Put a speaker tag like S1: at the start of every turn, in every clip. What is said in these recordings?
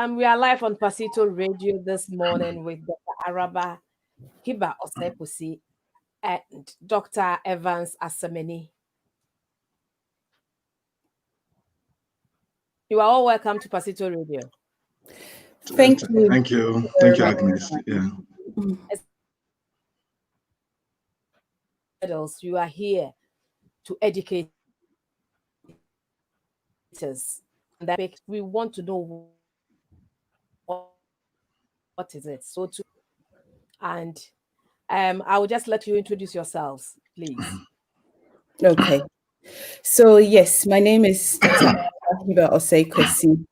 S1: We are live on Pasito Radio this morning with Dr. Araba Hiba Osepusi and Dr. Evans Asameni. You are all welcome to Pasito Radio.
S2: Thank you.
S3: Thank you. Thank you, Agnes. Yeah.
S1: You are here to educate us. That we want to know what is it. And I will just let you introduce yourselves, please.
S2: Okay. So yes, my name is Dr. Hiba Osekwesi,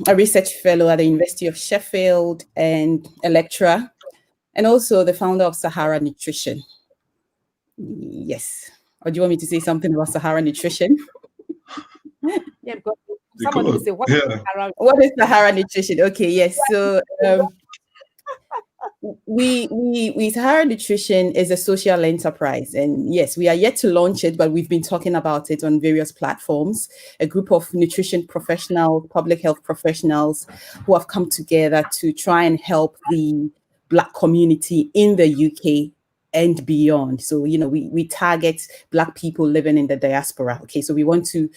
S2: a research fellow at the University of Sheffield and a lecturer, and also the founder of Sahara Nutrition. Yes. Or do you want me to say something about Sahara Nutrition?
S1: Yeah, because somebody will say, what
S2: is Sahara Nutrition? Okay, yes. So we Sahara Nutrition is a social enterprise, and yes, we are yet to launch it, but we've been talking about it on various platforms. A group of nutrition professionals, public health professionals who have come together to try and help the Black community in the UK and beyond. So, we target Black people living in the diaspora. Okay, so we want to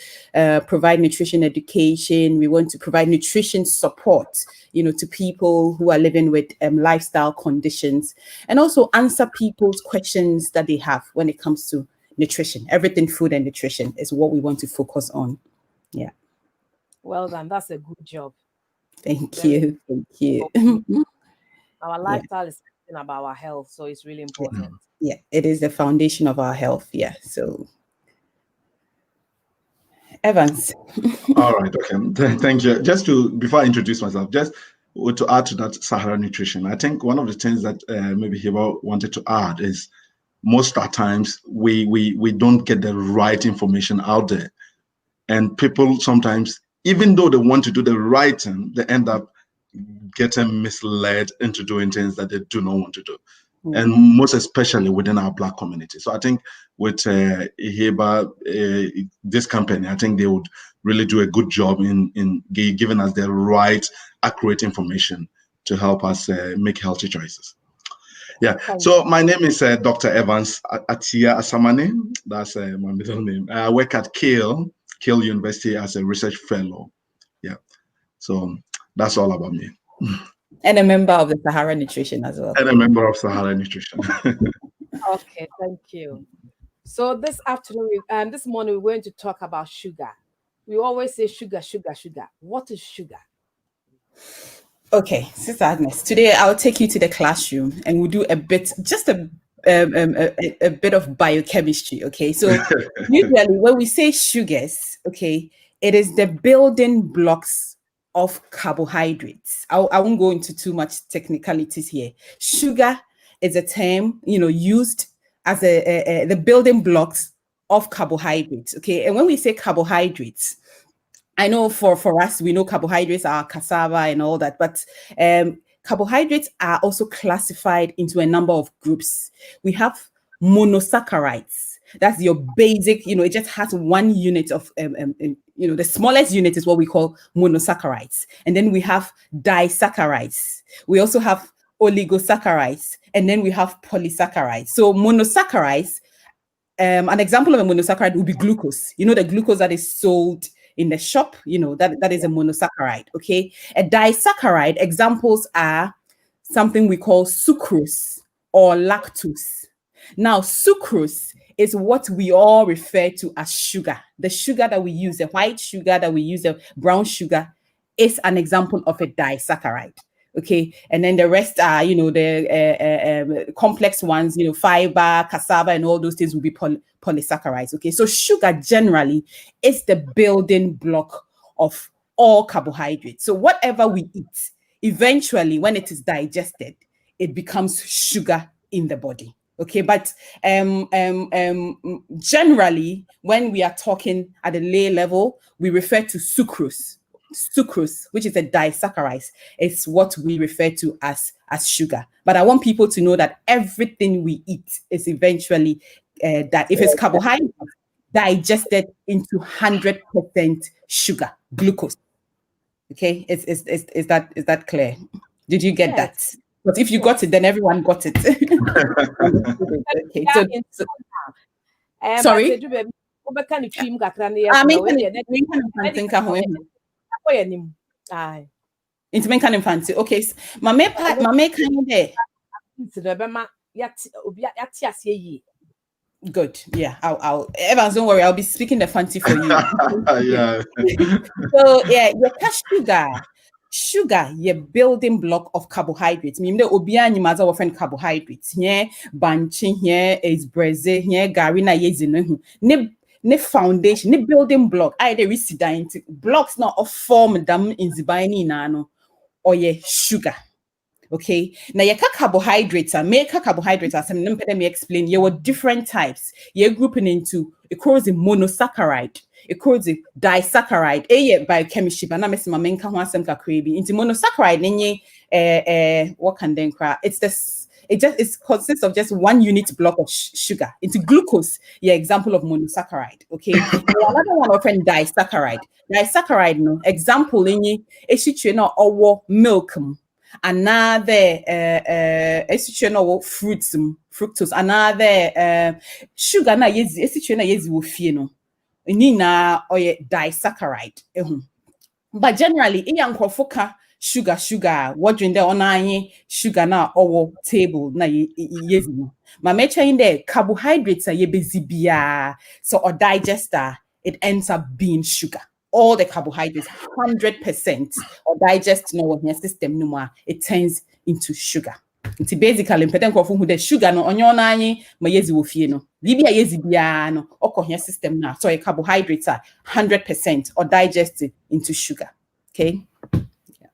S2: provide nutrition education. We want to provide nutrition support, to people who are living with lifestyle conditions, and also answer people's questions that they have when it comes to nutrition. Everything food and nutrition is what we want to focus on. Yeah.
S1: Well done. That's a good job.
S2: Thank you.
S1: Our lifestyle is about our health, so it's really important.
S2: Yeah, it is the foundation of our health. Yeah. So Evans.
S3: All right. Okay. Thank you. Before I introduce myself, just to add to that Sahara Nutrition, I think one of the things that maybe Hiba wanted to add is most of the times we don't get the right information out there, and people sometimes, even though they want to do the right thing, they end up getting misled into doing things that they do not want to do. And most especially within our Black community. So I think with Hiba, this company, I think they would really do a good job in giving us the right, accurate information to help us make healthy choices. Yeah. So my name is Dr. Evans Atia Asamani. That's my middle name. I work at Keele University as a research fellow. Yeah. So that's all about me.
S2: And a member of the Sahara Nutrition as well.
S3: And a member of Sahara Nutrition.
S1: Okay, thank you. So this afternoon, this morning, we're going to talk about sugar. We always say sugar, sugar, sugar. What is sugar?
S2: Okay, Sister Agnes, today I'll take you to the classroom and we'll do a bit of biochemistry. Okay, so usually when we say sugars, okay, it is the building blocks of carbohydrates. I won't go into too much technicalities here. Sugar is a term, used as the building blocks of carbohydrates. Okay, and when we say carbohydrates, I know for us, we know carbohydrates are cassava and all that, but carbohydrates are also classified into a number of groups. We have monosaccharides. That's your basic, it just has one unit of, the smallest unit is what we call monosaccharides. And then we have disaccharides. We also have oligosaccharides, and then we have polysaccharides. So monosaccharides, an example of a monosaccharide would be glucose. The glucose that is sold in the shop, that is a monosaccharide, okay? A disaccharide, examples are something we call sucrose or lactose. Now, sucrose is what we all refer to as sugar. The sugar that we use, the white sugar that we use, the brown sugar, is an example of a disaccharide. Okay, and then the rest are, the complex ones, fiber, cassava, and all those things will be polysaccharides. Okay, so sugar generally is the building block of all carbohydrates. So whatever we eat, eventually, when it is digested, it becomes sugar in the body. Okay, but generally, when we are talking at a lay level, we refer to sucrose. Sucrose, which is a disaccharide, is what we refer to as sugar. But I want people to know that everything we eat is eventually, that if it's carbohydrate, digested into 100% sugar, glucose. Okay, is that clear? Did you get that?
S1: Yes.
S2: But if you got it, then everyone got it. Okay, so sorry. Intimenkan infancy. Okay, mame kind good. Yeah, I'll Evans, don't worry, I'll be speaking the fancy for you.
S3: Yeah.
S2: So yeah, your cash sugar, your building block of carbohydrates. Meaning the obia ni maza friend carbohydrates. Yeah, banchi here is breze here garina yezino. Ne foundation, ne building block. I de resident blocks not of form them in zibani nano or ye sugar. Okay, now your carbohydrates are make carbohydrates as let me explain. You were different types. You're grouping into it calls a monosaccharide, it calls a disaccharide. Biochemistry, but now Miss Mamenka wants some crazy into monosaccharide. What can then cry? It's this. It consists of just one unit block of sugar. Into glucose, yeah, example of monosaccharide. Okay, another one often disaccharide. Disaccharide, no example in ye, or milk. Another fruits, fructose, another sugar na yezi wo fie no nina oye disaccharide but generally iyankofoka sugar what drink there on sugar na owo table na yezi no ma mecha in there carbohydrates are ye busy bia so or digester it ends up being sugar. All the carbohydrates, 100% or digest no your system no more, it turns into sugar. It's basically important who the sugar no on your nani ma yezi wo fie no. Libya yezi bia no oko your system now. So your carbohydrates are 100% or digested into sugar. Okay.
S1: Yeah.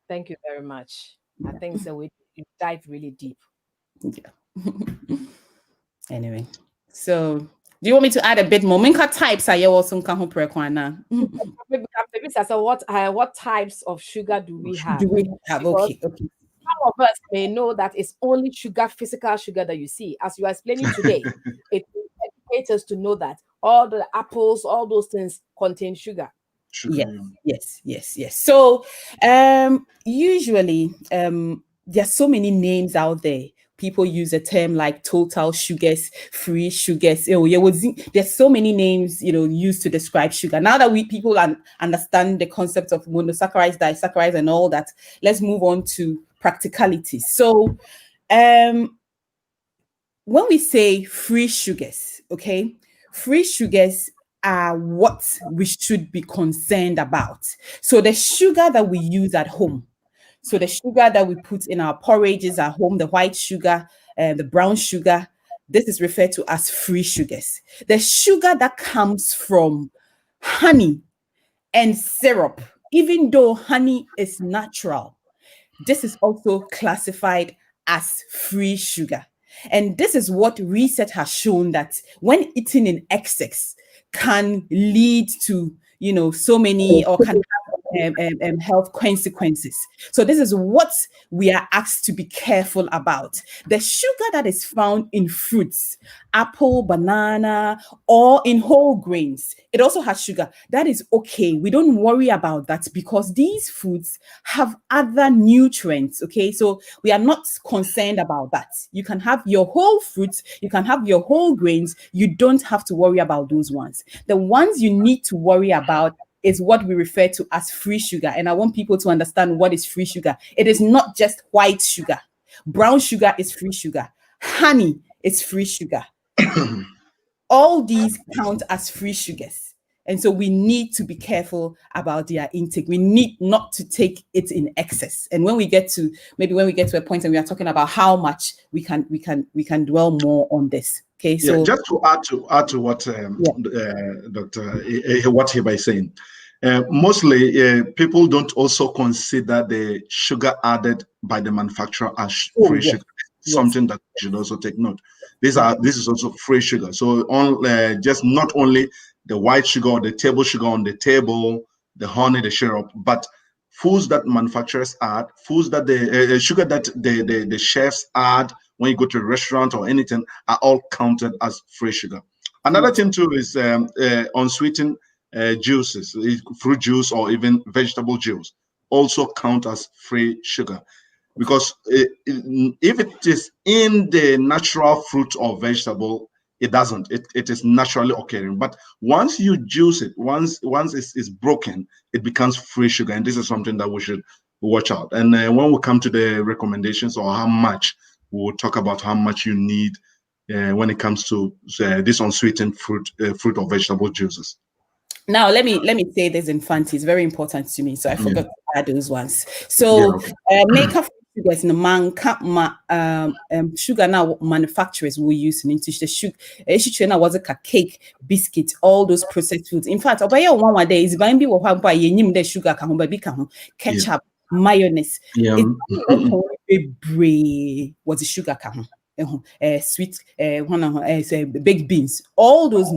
S1: Thank you very much. I think so we dive really deep.
S2: Yeah. Anyway, so do you want me to add a bit more? Minka types are you also prekwana?
S1: So what types of sugar do we have?
S2: Okay.
S1: Some of us may know that it's only sugar, physical sugar that you see. As you are explaining today, it educates us to know that all the apples, all those things contain sugar.
S2: Yes. So usually there's so many names out there. People use a term like total sugars, free sugars. There's so many names, used to describe sugar. Now that people understand the concept of monosaccharides, disaccharides, and all that, let's move on to practicalities. So, when we say free sugars, okay, free sugars are what we should be concerned about. So the sugar that we use at home. So the sugar that we put in our porridges at home, the white sugar, the brown sugar, this is referred to as free sugars. The sugar that comes from honey and syrup, even though honey is natural, this is also classified as free sugar. And this is what research has shown that when eaten in excess can lead to, so many or can have health consequences. So this is what we are asked to be careful about. The sugar that is found in fruits, apple, banana, or in whole grains, it also has sugar. That is okay. We don't worry about that because these foods have other nutrients. Okay, so we are not concerned about that. You can have your whole fruits, you can have your whole grains. You don't have to worry about those ones. The ones you need to worry about is what we refer to as free sugar. And I want people to understand what is free sugar. It is not just white sugar. Brown sugar is free sugar. Honey is free sugar. All these count as free sugars. And so we need to be careful about their intake. We need not to take it in excess. And when we get to a point and we are talking about how much, we can dwell more on this. Okay, so
S3: yeah, just to add to what Dr. what Hiba is saying, mostly people don't also consider the sugar added by the manufacturer as free sugar. Something that you should also take note. This is also free sugar. So just not only the white sugar or the table sugar on the table, the honey, the syrup, but foods that manufacturers add, foods that the sugar that the chefs add when you go to a restaurant or anything are all counted as free sugar. Another thing too is unsweetened juices, fruit juice or even vegetable juice, also count as free sugar. Because if it is in the natural fruit or vegetable, it doesn't. It is naturally occurring. But once you juice it, once it's broken, it becomes free sugar. And this is something that we should watch out. And when we come to the recommendations or how much, we'll talk about how much you need when it comes to this unsweetened fruit or vegetable juices.
S2: Now, let me say this in Fanti. It's very important to me, so I forgot to add those ones. So, makeup sugars in the sugar now manufacturers will use into the sugar. Now was a cake, biscuit, all those processed foods. In fact, about one day is buying the sugar ketchup, mayonnaise. Was the sugar sweet baked beans, all those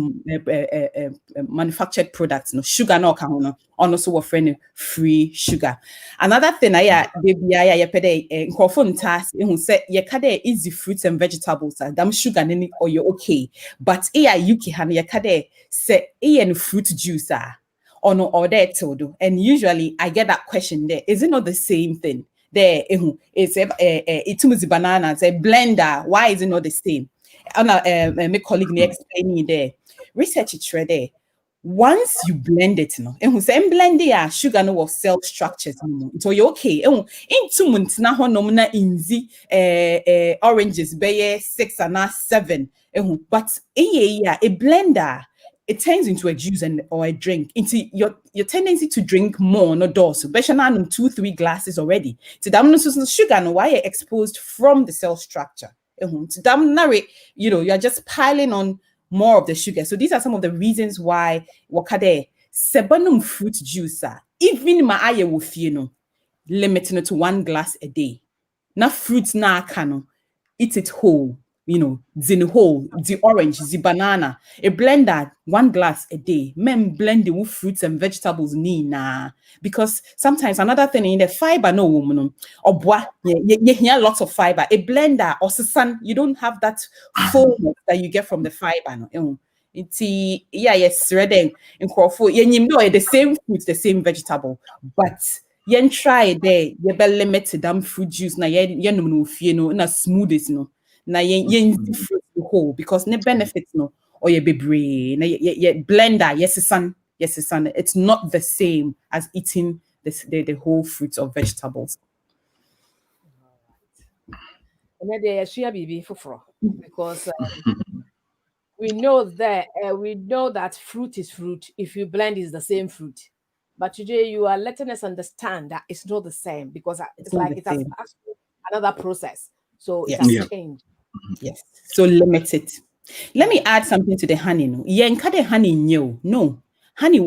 S2: manufactured products, no sugar no can also offering free sugar. Another thing easy fruits and vegetables damn sugar or you're okay, but you can say fruit juice or no or that and usually I get that question there, is it not the same thing? There, it's a banana, it's a blender. Why is it not the same? My colleague explaining there. Research it right there. Once you blend it, blend the sugar no cell structures. So you're okay. Into months now, nomina inzi oranges, bay 6 and 7. But a blender. It turns into a juice or a drink, into your tendency to drink more, no dose. So, 2-3 glasses already. So, that sugar no why exposed from the cell structure. So, you are just piling on more of the sugar. So, these are some of the reasons why wakade sebanum fruit juice, even my eye will feel limiting it to 1 glass a day. Na fruits na kano, eat it whole. The whole, the orange, the banana, a blender, 1 glass a day. Men blend the fruits and vegetables because sometimes another thing in the fiber no woman or you hear lots of fiber. A blender or sun, you don't have that fullness that you get from the fiber. It's yes, ready in Crawford. The same fruit, the same vegetable, but yen try there, you be limited damn fruit juice na yen na smoothies no. Na yen fruit whole because the benefits no or ye bebre na ye blender yes son it's not the same as eating the whole fruits or vegetables.
S1: And then they share BB for because we know that fruit is fruit. If you blend, it's the same fruit. But today you are letting us understand that it's not the same because it's like it has another process. So it has changed.
S2: Yes. So limited. Let me add something to the honey. No, honey no. Honey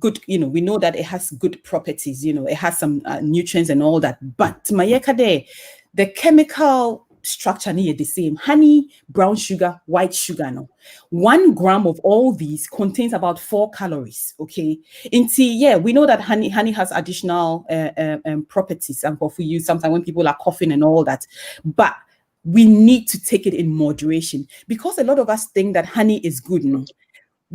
S2: good, we know that it has good properties, it has some nutrients and all that. But the chemical structure near the same. Honey, brown sugar, white sugar. No, 1 gram of all these contains about 4 calories. Okay, we know that honey has additional properties, and for you sometimes when people are coughing and all that, but we need to take it in moderation because a lot of us think that honey is good. No,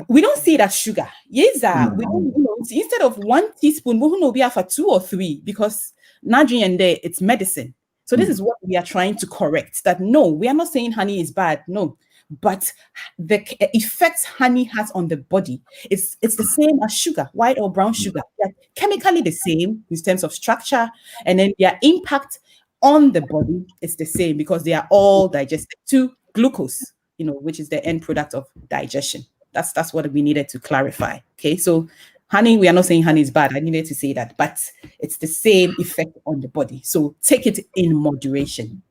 S2: we don't see it as sugar. Yes, we don't. Instead of 1 teaspoon, we will be for 2 or 3 because and there it's medicine. So this is what we are trying to correct. That no, we are not saying honey is bad. No, but the effects honey has on the body, it's the same as sugar, white or brown sugar. They're chemically the same in terms of structure, and then their impact on the body is the same because they are all digested to glucose, which is the end product of digestion. That's what we needed to clarify. Okay, so honey, we are not saying honey is bad. I needed to say that, but it's the same effect on the body. So take it in moderation.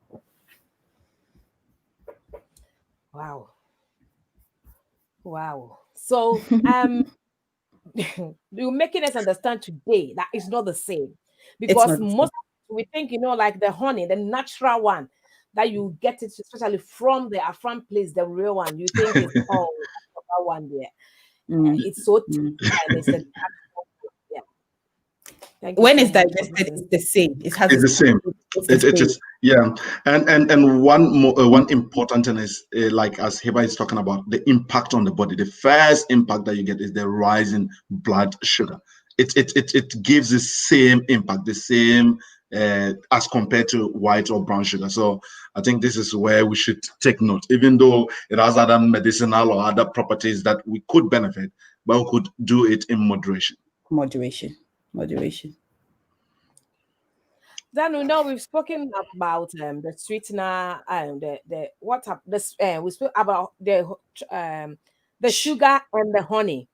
S1: Wow. So you're making us understand today that it's not the same because most we think like the honey, the natural one that you get it especially from the Afram place, the real one. You think it's that one there. It's so and it's Thank you
S2: when
S1: so
S2: it's
S1: much for
S2: digested,
S1: listening.
S2: it's the same. It has
S3: It's the same.
S2: it's
S3: It,
S2: the
S3: it
S2: same.
S3: is, yeah. And one important thing is like as Heba is talking about the impact on the body. The first impact that you get is the rise in blood sugar. It gives the same impact, the same as compared to white or brown sugar. So I think this is where we should take note, even though it has other medicinal or other properties that we could benefit, but we could do it in moderation.
S2: Moderation.
S1: Then we know we've spoken about the sweetener and the what up this we spoke about the sugar and the honey.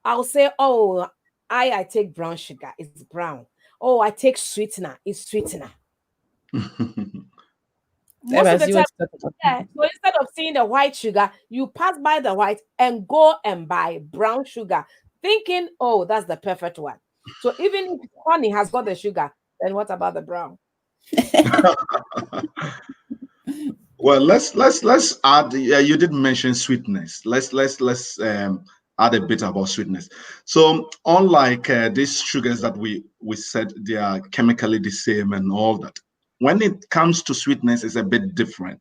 S1: I'll say, oh, I take brown sugar, it's brown. Oh, I take sweetener, it's sweetener. Most of
S2: Evans,
S1: the
S2: you
S1: time,
S2: want to talk about
S1: yeah. So instead of seeing the white sugar, you pass by the white and go and buy brown sugar, thinking, oh, that's the perfect one. So even if honey has got the sugar, then what about the brown?
S3: Well, let's add. Yeah, you did mention sweetness. Let's add a bit about sweetness. So, unlike these sugars that we said they are chemically the same and all that, when it comes to sweetness, it's a bit different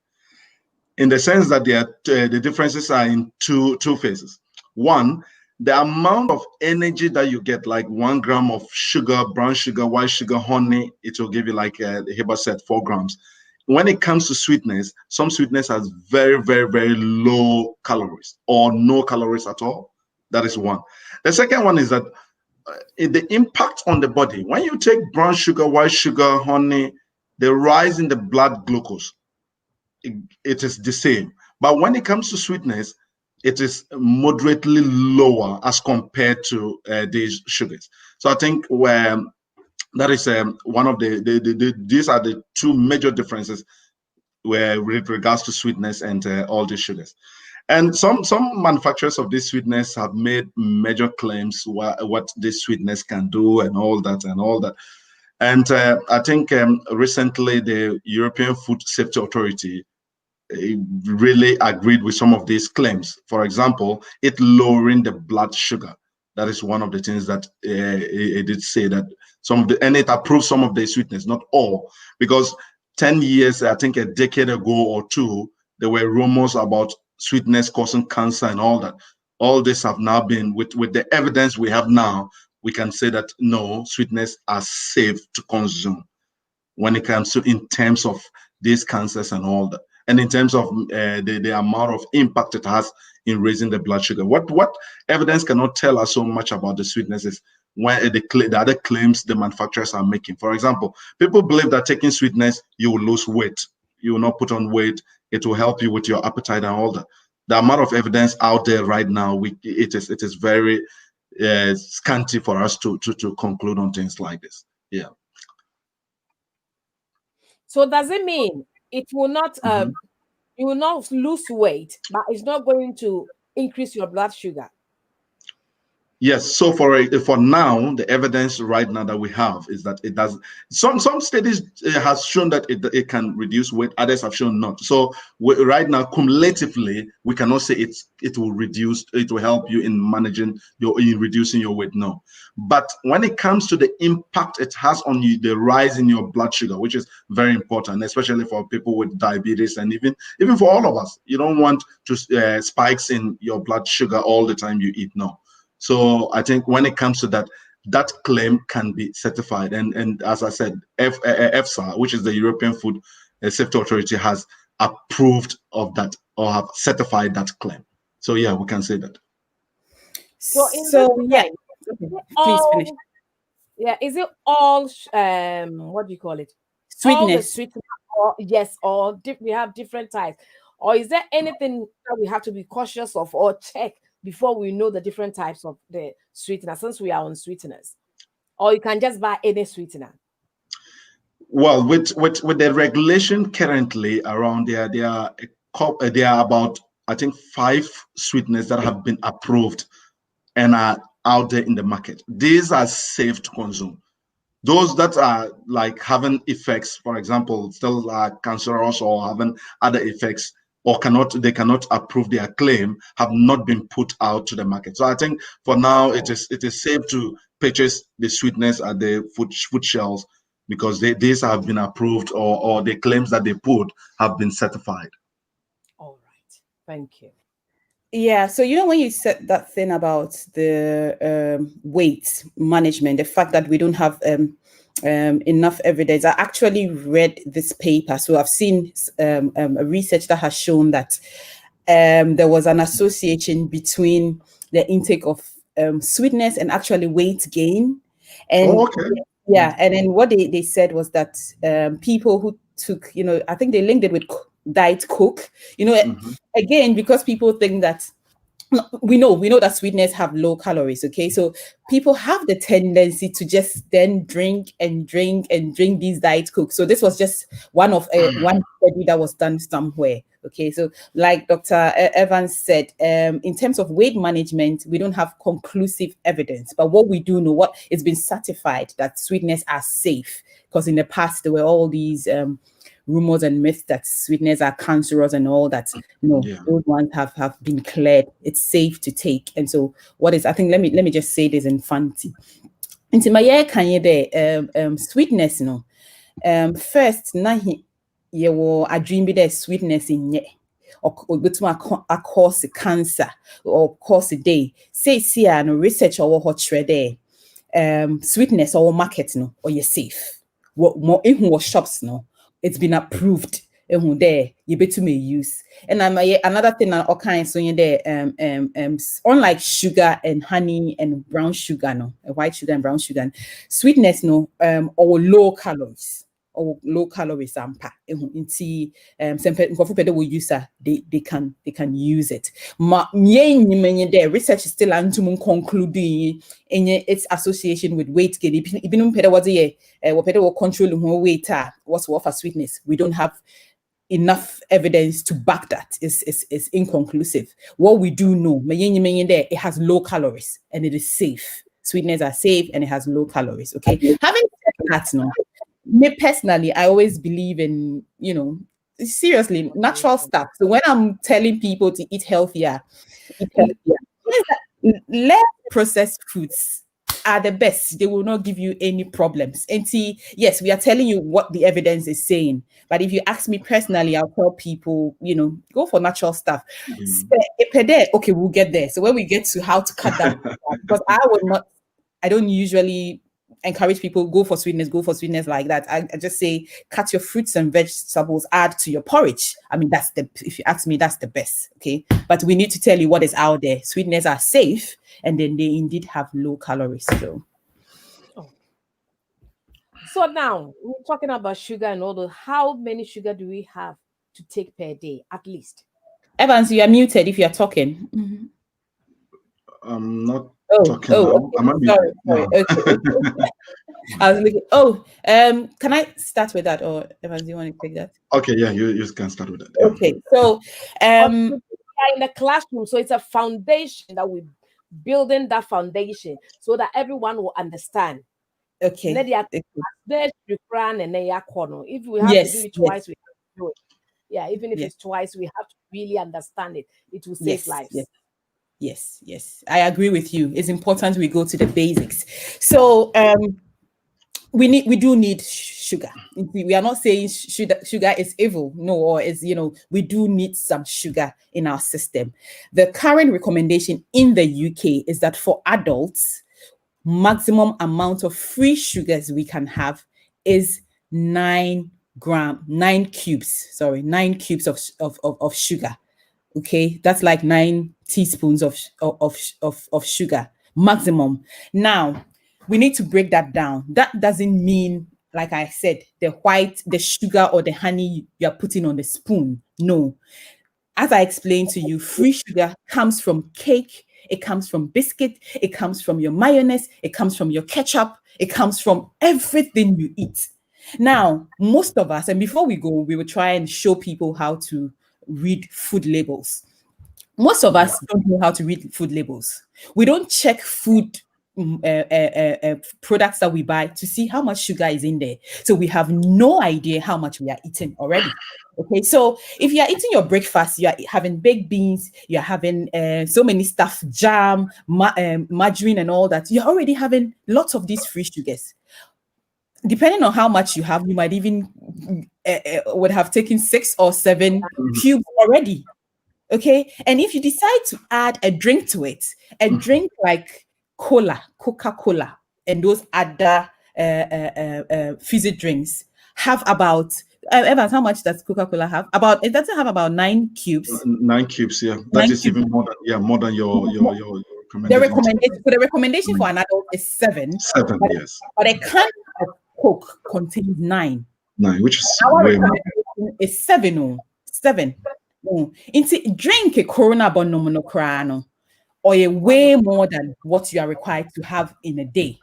S3: in the sense that the differences are in two phases. One, the amount of energy that you get, like 1 gram of sugar, brown sugar, white sugar, honey, it will give you like Heba said, 4 grams. When it comes to sweetness, some sweetness has very, very, very low calories or no calories at all. That is one. The second one is that the impact on the body. When you take brown sugar, white sugar, honey, the rise in the blood glucose, it is the same. But when it comes to sweetness, it is moderately lower as compared to these sugars. So I think that is one of these are the two major differences where with regards to sweetness and all these sugars. And some manufacturers of this sweetness have made major claims what this sweetness can do and all that. And I think recently the European Food Safety Authority really agreed with some of these claims. For example, it lowering the blood sugar. That is one of the things that it did say that and it approved some of the sweetness, not all, because 10 years, I think a decade ago or two, there were rumors about sweetness causing cancer and all that. All this have now been, with the evidence we have now, we can say that no, sweetness are safe to consume when it comes to in terms of these cancers and all that. And in terms of the amount of impact it has in raising the blood sugar. What evidence cannot tell us so much about the sweetness is when the other claims the manufacturers are making. For example, people believe that taking sweetness, you will lose weight. You will not put on weight. It will help you with your appetite and all that. The amount of evidence out there right now, it is very scanty for us to conclude on things like this. Yeah.
S1: So does it mean it will not you will not lose weight, but it's not going to increase your blood sugar?
S3: Yes. So for now, the evidence right now that we have is that it does. Some studies has shown that it can reduce weight. Others have shown not. So right now, cumulatively, we cannot say it will reduce. It will help you in managing in reducing your weight. No. But when it comes to the impact it has on you, the rise in your blood sugar, which is very important, especially for people with diabetes and even for all of us, you don't want to spikes in your blood sugar all the time you eat. No. So I think when it comes to that claim can be certified. And as I said, EFSA, which is the European Food Safety Authority, has approved of that or have certified that claim. So yeah, we can say that.
S1: So
S2: yeah. Please finish.
S1: Yeah, is it all what do you call it?
S2: Sweetness.
S1: All the sweetness, or yes, or we have different types. Or is there anything that we have to be cautious of or check before we know the different types of the sweetener, since we are on sweeteners? Or you can just buy any sweetener?
S3: Well, with the regulation currently around there are about, I think, 5 sweeteners that have been approved and are out there in the market. These are safe to consume. Those that are like having effects, for example, still are cancerous or having other effects, or they cannot approve their claim, have not been put out to the market. So I think for now it is safe to purchase the sweetness at the food shelves because these have been approved or the claims that they put have been certified.
S1: All right. Thank you.
S2: Yeah, so when you said that thing about the weight management, the fact that we don't have enough evidence, I actually read this paper. So I've seen a research that has shown that there was an association between the intake of sweetness and actually weight gain. And yeah, and then what they said was that people who took, I think they linked it with Diet Coke, again, because people think that we know that sweetness have low calories. Okay, so people have the tendency to just then drink these Diet Coke. So this was just one study that was done somewhere. Okay, so like Dr. Evans said, in terms of weight management, we don't have conclusive evidence, but what we do know, what it's been certified that sweetness are safe, because in the past there were all these rumors and myths that sweetness are cancerous and all that. Those ones have been cleared. It's safe to take. And so I think let me just say this in fancy. Into my year can you there sweetness first I dream be there sweetness in ye or cause cancer or cause a day. Say no research or what there sweetness or market or you're safe. What more in shops it's been approved there you better may use. And another thing that all kinds so there unlike sugar and honey and brown sugar white sugar and brown sugar sweetness or low calories ampa some will use they can use it. The research is still concluding in its association with weight gain. Even what control weight what's for sweetness. We don't have enough evidence to back that. Is inconclusive. What we do know, it has low calories and it is safe. Sweetness are safe and it has low calories. Okay. Having said that, me personally, I always believe in, seriously, natural stuff. So when I'm telling people to eat healthier, less processed foods are the best. They will not give you any problems. And see, yes, we are telling you what the evidence is saying. But if you ask me personally, I'll tell people, go for natural stuff. Okay, we'll get there. So when we get to how to cut that, because I don't usually encourage people go for sweetness like that. I just say cut your fruits and vegetables, add to your porridge. I mean, if you ask me, that's the best. Okay, but we need to tell you what is out there. Sweetness are safe and then they indeed have low calories.
S1: So now we're talking about sugar and all those. How many sugar do we have to take per day at least?
S2: Evans, you are muted if you are talking.
S3: I'm not talking.
S2: Okay. Sorry. Okay. I was looking. Can I start with that, or Evans, do you want to take that?
S3: Okay, yeah, you can start with that.
S2: Yeah. Okay, so
S1: in the classroom, so it's a foundation that we're building that foundation so that everyone will understand.
S2: Okay.
S1: If we have to do it twice, we have to do it. Yeah, even if it's twice, we have to really understand it. It will save lives.
S2: Yes. I agree with you. It's important we go to the basics. So we do need sugar. We are not saying sugar is evil, no, or is we do need some sugar in our system. The current recommendation in the UK is that for adults, maximum amount of free sugars we can have is 9 cubes of sugar. Okay, that's like 9 teaspoons of sugar maximum. Now we need to break that down. That doesn't mean, like I said, the sugar or the honey you are putting on the spoon. No, as I explained to you, free sugar comes from cake, it comes from biscuit, it comes from your mayonnaise, it comes from your ketchup, it comes from everything you eat. Now, most of us, and before we go, we will try and show people how to read food labels. Most of us don't know how to read food labels. We don't check food products that we buy to see how much sugar is in there. So we have no idea how much we are eating already. Okay, so if you are eating your breakfast, you are having baked beans, you are having so many stuff, jam, margarine, and all that. You're already having lots of these free sugars. Depending on how much you have, you might even would have taken 6 or 7 cubes already. Okay, and if you decide to add a drink to it, a drink like Coca-Cola, and those other fizzy drinks have about Evans, how much does Coca-Cola have? It doesn't have about 9 cubes.
S3: 9 cubes, yeah. That is even more than your recommendation.
S2: The recommendation for an adult is 7.
S3: 7, yes.
S2: But a can of Coke contains 9.
S3: 9, which is
S2: our
S3: way more.
S2: Is 7. 7. Into drink a Corona Bonomonocrano, or a way more than what you are required to have in a day.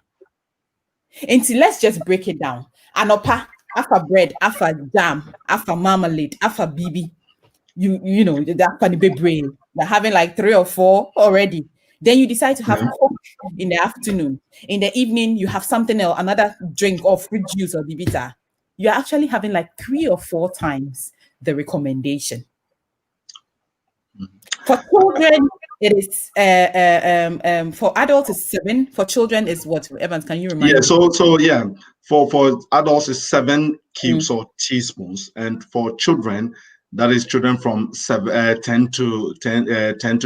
S2: Into let's just break it down. Anopa, after bread, after jam, after marmalade, after BB, you know that funny big brain. They're having like 3 or 4 already. Then you decide to have Coke in the afternoon. In the evening, you have something else, another drink or fruit juice or bibita. You're actually having like 3 or 4 times the recommendation. For children, it is for adults is 7. For children is what? Evans, can you remind me?
S3: So yeah, for adults is 7 cubes or teaspoons, and for children, that is children from 10 to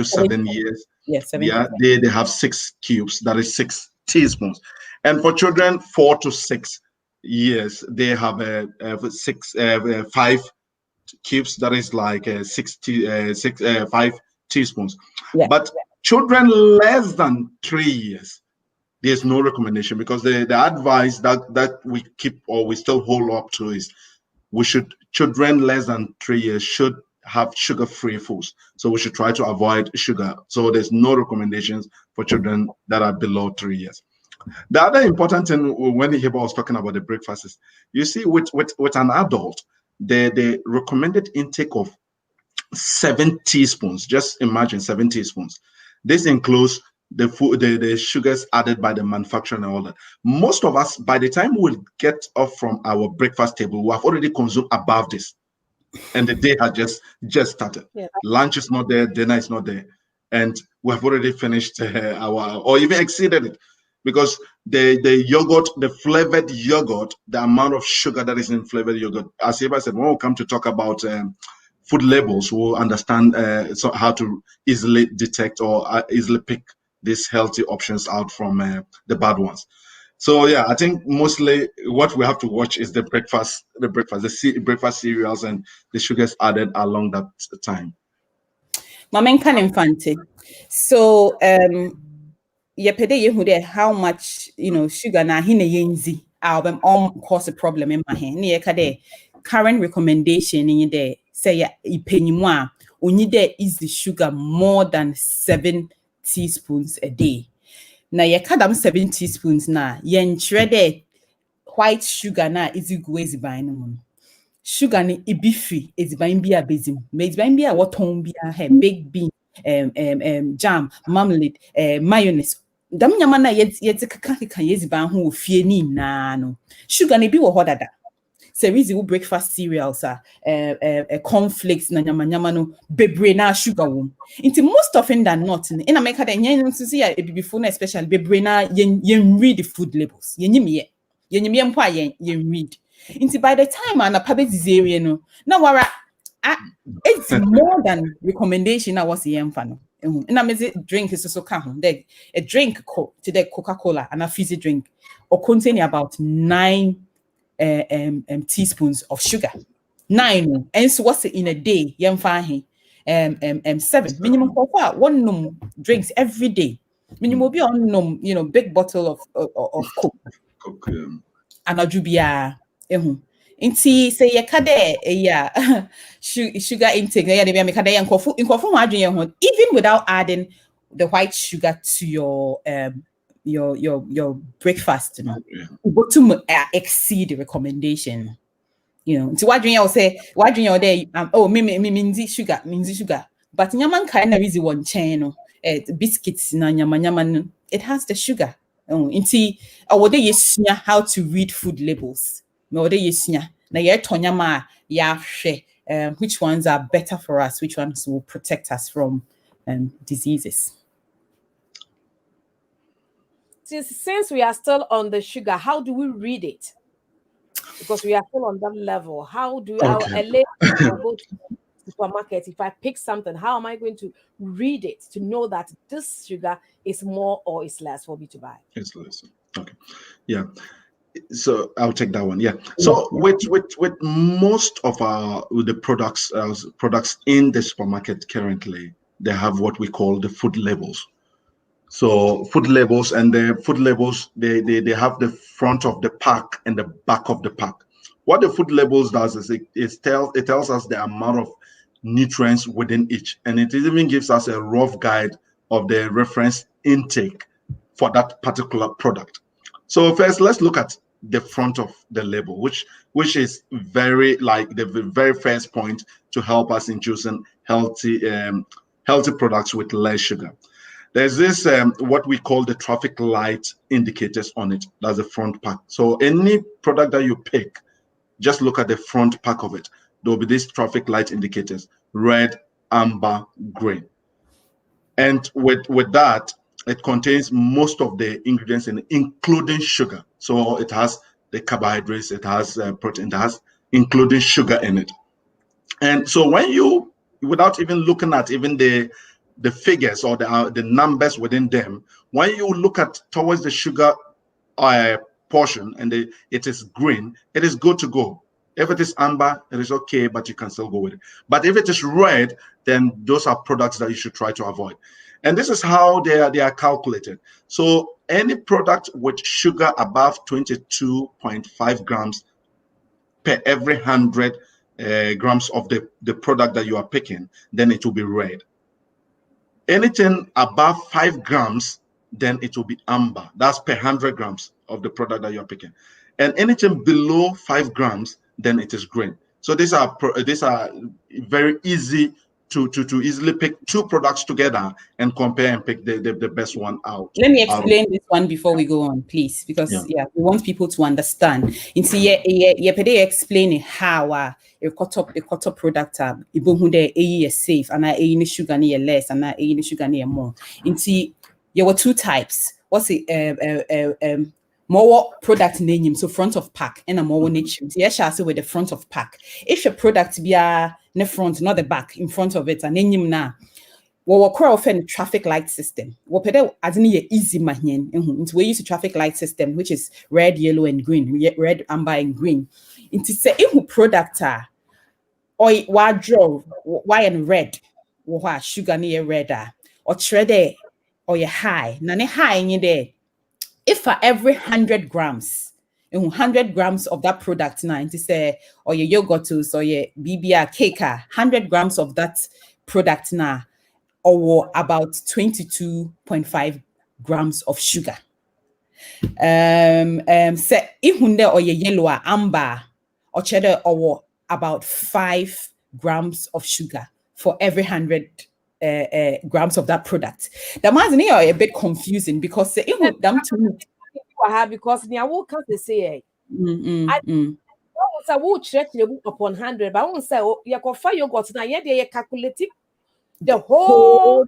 S3: 7 years.
S2: Yes, 7.
S3: Yeah, they have 6 cubes. That is 6 teaspoons, and for children 4 to 6 years, they have 5 cubes. That is like 5 teaspoons. But children less than 3 years, there's no recommendation, because the advice that we keep or we still hold up to is children less than 3 years should have sugar-free foods. So we should try to avoid sugar. So there's no recommendations for children that are below 3 years. The other important thing when Heba was talking about the breakfast is, you see, with an adult, the recommended intake of 7 teaspoons. Just imagine 7 teaspoons. This includes the food, the sugars added by the manufacturer and all that. Most of us, by the time we'll get off from our breakfast table, we have already consumed above this, and the day has just started. Lunch is not there, dinner is not there, and we have already finished or even exceeded it, because the yogurt, the flavored yogurt, the amount of sugar that is in flavored yogurt, as Eva said, when we come to talk about food labels, we'll understand how to easily detect or easily pick these healthy options out from the bad ones. So yeah, I think mostly what we have to watch is the breakfast breakfast cereals and the sugars added along that time.
S2: Mamenka Infante. So how much sugar na hine yenzi album cause a problem in my hand. Current recommendation in there say ipenimwa only there is the sugar more than 7 teaspoons a day. Now you kadam 7 teaspoons na yen shredded white sugar na is equal sugar ni ibifi is buying be a busy made by be a what home be a baked bean jam marmalade mayonnaise dam nyama na yet kan yeziban ho ofie ni na no sugar ni bi wo hodada series will breakfast cereals cornflakes na nyama no bebre na sugar wom into most often than not in America then yen to see before especially bebre na yen read the food labels yen mpo yen read into by the time and a public area no now wara it's more than recommendation na was yen fano and I mean drink is also come there a drink to the Coca-Cola and a fizzy drink or containing about 9 teaspoons of sugar. 9 and so what's it in a day? 7 minimum for one drinks every day. Minimum be on big bottle of Coke. And ajubia inti say sugar intake even without adding the white sugar to your breakfast, but to exceed the recommendation. So why drink you say why drink your day? Means sugar, but nyaman kind of easy one channel. Biscuits na nyama it has the sugar. Inti awode yesua how to read food labels. Me awode yesua na ye tonyama ya hwe which ones are better for us, which ones will protect us from diseases.
S1: Since we are still on the sugar, how do we read it? Because we are still on that level. How do a lady go to the supermarket? If I pick something, how am I going to read it to know that this sugar is more or is less for me to buy?
S3: It's less. Okay. Yeah. So I'll take that one. Yeah. So with most of the products in the supermarket currently, they have what we call the food labels. So food labels, and the food labels, they have the front of the pack and the back of the pack. What the food labels does is it tells us the amount of nutrients within each, and it even gives us a rough guide of the reference intake for that particular product. So first, let's look at the front of the label, which is very like the very first point to help us in choosing healthy products with less sugar. There's this what we call the traffic light indicators on it. That's the front pack. So any product that you pick, just look at the front pack of it. There'll be these traffic light indicators: red, amber, green. And with that, it contains most of the ingredients in it, including sugar. So it has the carbohydrates, it has protein, it has including sugar in it. And so when you, without even looking at even the figures or the numbers within them, when you look at towards the sugar portion and it is green, it is good to go. If it is amber, it is okay, but you can still go with it. But if it is red, then those are products that you should try to avoid. And this is how they are calculated. So any product with sugar above 22.5 grams per every 100 grams of the product that you are picking, then it will be red. Anything above 5 grams, then it will be amber. That's per 100 grams of the product that you're picking. And anything below 5 grams, then it is green. So these are very easy to easily pick two products together and compare and pick the best one out.
S2: Let me explain this one before we go on, please, because we want people to understand. And see, explain how a cotton product is safe and a sugar less and a sugar more. And see, there were two types. What's it? More product name, so front of pack and a more niche. Yes, shall say with the front of pack. If your product be a ne front, not the back, in front of it, and name na. What we call traffic light system. What pede adini easy mahien. Into we use a traffic light system, which is red, yellow, and green. Red, amber, and green. Into say product or why draw why and red, why sugar near red or shredded or your high. Nane high in there. If for every 100 grams, 100 grams of that product now, to say, or your yogurt or your BBR cake, 100 grams of that product now, or about 22.5 grams of sugar. Say ihunde or your yellow or amber or cheddar or about 5 grams of sugar for every 100 grams of that product. That might be a bit confusing because
S1: because I will come to say I will check upon 100, but I won't say you can find your got now yet they calculating the whole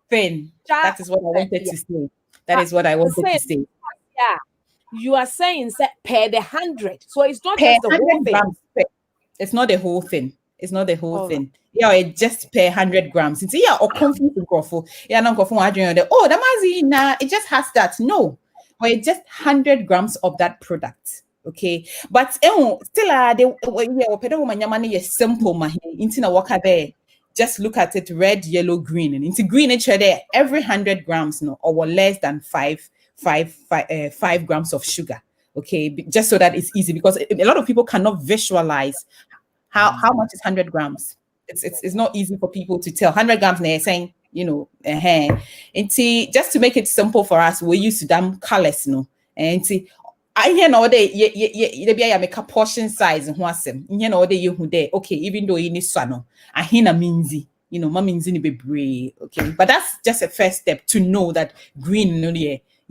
S2: thing. That is what I wanted to say. That is what I wanted to say.
S1: Yeah, you are saying per the 100, so it's not just the whole thing.
S2: It's not the whole thing. It's not the whole thing. Yeah, it just per 100 grams. It's or confused growth. Yeah, no confused. Oh, that must it just has that. No, but it's just 100 grams of that product. Okay, but still, they simple. There. Just look at it: red, yellow, green, and into green each other. Every 100 grams, or less than 5 grams of sugar. Okay, just so that it's easy because a lot of people cannot visualize how much is 100 grams. It's not easy for people to tell. 100 grams, they're saying, and see, just to make it simple for us, we use damn colors, and see, I hear nowadays, I make a portion size and wasem. Okay, even though you need swano, I hear a minzy, maminzi be brave. Okay, but that's just a first step to know that green,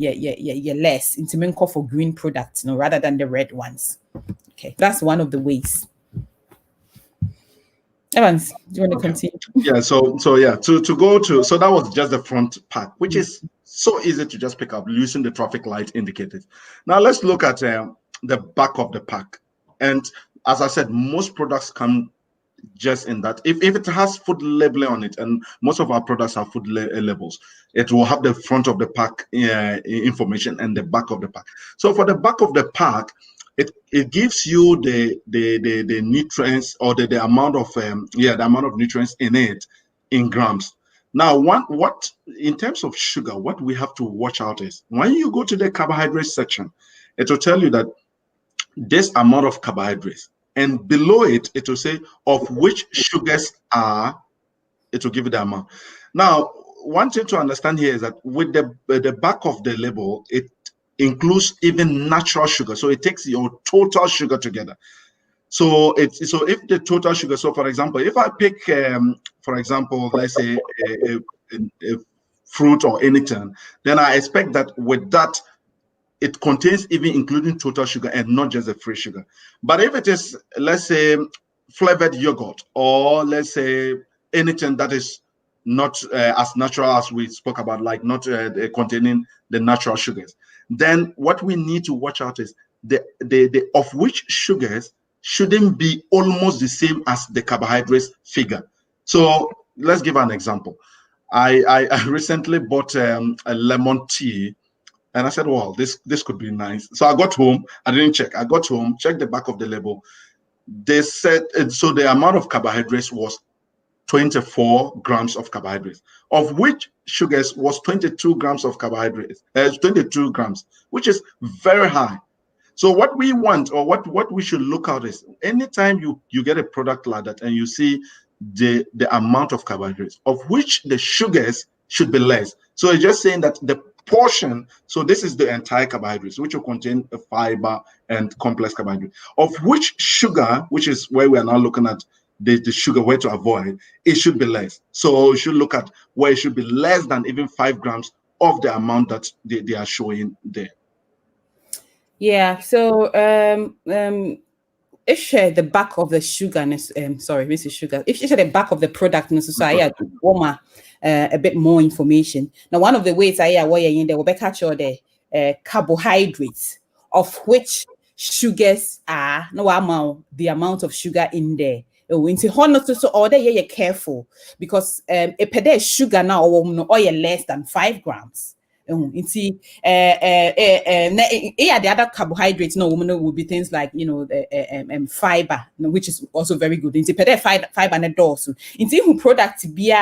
S2: less into main call for green products, rather than the red ones. Okay, that's one of the ways. Evans, do you want to continue?
S3: Yeah, so yeah, to go to, so that was just the front pack, which is so easy to just pick up using the traffic light indicators. Now let's look at the back of the pack. And as I said, most products come just in that. If it has food labeling on it, and most of our products have food labels, it will have the front of the pack information and the back of the pack. So for the back of the pack, it gives you the nutrients, or the amount of the amount of nutrients in it in grams. Now, what in terms of sugar, what we have to watch out is when you go to the carbohydrate section, it will tell you that this amount of carbohydrates, and below it will say of which sugars are. It will give you the amount. Now, one thing to understand here is that with the back of the label, it includes even natural sugar, so it takes your total sugar together. So if the total sugar, so for example, if I pick for example, let's say a fruit or anything, then I expect that with that it contains even including total sugar and not just the free sugar. But if it is, let's say, flavored yogurt, or let's say anything that is not as natural as we spoke about, like not containing the natural sugars, then what we need to watch out is the of which sugars shouldn't be almost the same as the carbohydrates figure. So let's give an example. I recently bought a lemon tea, and I said, well, this could be nice. So I got home, I didn't check. I got home, checked the back of the label. They said, so the amount of carbohydrates was 24 grams of carbohydrates, of which sugars was 22 grams of carbohydrates, 22 grams, which is very high. So what we want, or what we should look out is, anytime you get a product like that and you see the amount of carbohydrates, of which the sugars should be less. So it's just saying that the portion, so this is the entire carbohydrates, which will contain a fiber and complex carbohydrate, of which sugar, which is where we are now looking at the sugar, where to avoid, it should be less. So you should look at where it should be less than even 5 grams of the amount that they are showing there.
S2: Yeah, so if share the back of the sugar, sorry, Mrs. Sugar, if you share the back of the product, so I had a bit more information. Now, one of the ways I in there will be capture the carbohydrates, of which sugars are the amount of sugar in there. Into honest, so order you're careful, because a per sugar now or oil less than 5 grams. The other carbohydrates will be things like fiber, which is also very good. Into per fiber and also into product be